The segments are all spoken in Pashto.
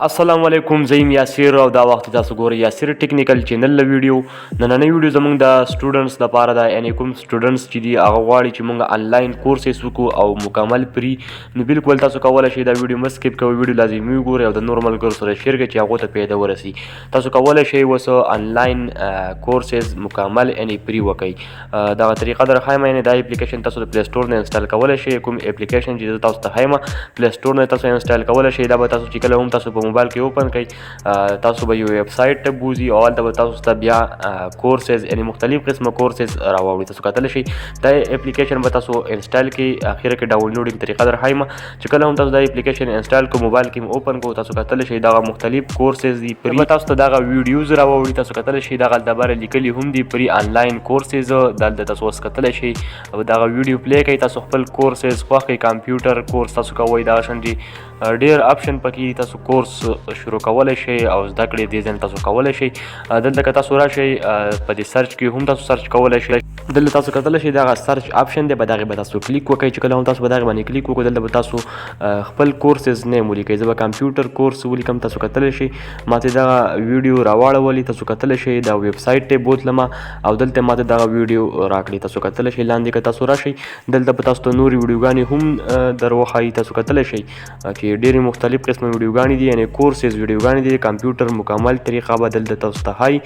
السلام علیکم، زه یم یاسر او دا وخت تاسو ګورئ یاسر ټیکنیکل چینل له ویډیو. نننۍ ویډیو زموږ د سټوډنټس لپاره ده، یعنې کوم سټوډنټس چې دي هغه غواړي چې موږ آنلاین کورسز وکړو او مکمل فری. نو بالکل تاسو کولی شئ دا ویډیو مه سکیپ کوئ، ویډیو لازمي وګورئ او د نورو ملګرو سره شیر کړئ چې هغو ته پیدا ورسي. تاسو کولی شئ اوس آنلاین کورسز مکمل یعنې فری وکړئ. دغه طریقه درښایم، یعنې دا اپلیکیشن تاسو د پلی سټور نه انسټال کولی شئ. کوم اپلیکیشن چې زه تاسو ته ښیم پلی سټور نه تاسو انسټال کولی شئ. دا به تاسو چې کله هم تاسو په موبایل کې اوپن کړئ، تاسو به یو ویب سایټ ته بوځي او هلته به تاسو ته بیا کورسز یعنې مختلف قسمه کورسز راوړي. تاسو کتلی شئ دا اپلیکیشن به تاسو انسټال کړئ. اخره کې ډاونلوډینګ طریقه درښایم چې کله هم تاسو دا اپلیکیشن انسټال کړو موبایل کې اوپن کړو، تاسو کتلی شئ دغه مختلف کورسز دي فری. تاسو ته دغه ویډیوز راوړي، تاسو کتلی شئ دغه دبره لیکلي هم دي فری آنلاین کورسز. دلته تاسو اوس کتلی شئ او دغه ویډیو پلی کوئ، تاسو خپل کورسز خوښ کړئ. کمپیوټر کورس تاسو کوئ، دغه شان دي ډېر اپشن پکې تاسو کورس شروع کولی شئ او زده کړې دې ځای تاسو کولی شئ. دلته که تاسو راشئ په دې سرچ کې هم تاسو سرچ کولی شئ. دلته تاسو کتلی شئ دغه سرچ اپشن دی، په دغې به تاسو کلیک وکړئ. چې کله هم تاسو په دغې باندې کلیک وکړو دلته به تاسو خپل کورسز نیم ولیکئ. زه به کمپیوټر کورس ولیکم، تاسو کتلی شئ ما ته دغه ویډیو راواړولي. تاسو کتلی شئ دا ویب سایټ ته بوتلمه او دلته ما ته دغه ویډیو راکړي. تاسو کتلی شئ لاندې که تاسو راشئ دلته به تاسو ته نورې ویډیوګانې هم در وښایي. تاسو کتلی شئ چې ډېرې مختلف قسمه ویډیوګانې دي، یعنې کورسز ویډیوګانې دي. کمپیوټر مکمل طریقه به دلته تاسو ته ښایي.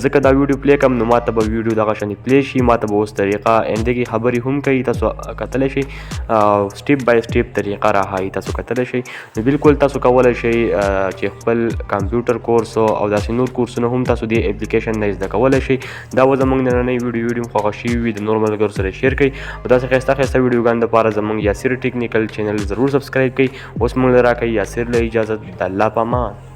ځکه دا ویډیو پلی کړم نو ما ته به ویډیو دغه شانې پلی شي، ما ته به اوس طریقه یعنې دغې خبرې هم کوي. تاسو کتلی شئ سټیپ بای سټیپ طریقه راښایي. تاسو کتلی شئ نو بالکل تاسو کولی شئ چې خپل کمپیوټر کورس او داسې نور کورسونه هم تاسو دې اپلیکیشن نه زده کولی شئ. دا و زموږ نننۍ ویډیو خوښه شوي وي د نورو ملګرو سره شیر کړئ او داسې ښایسته ښایسته ویډیوګانو دپاره زموږ یاسر ټیکنیکل چینل ضرور سبسکرایب کړئ. اوس موږ له راکوئ یاسر له اجازت، د الله په امان.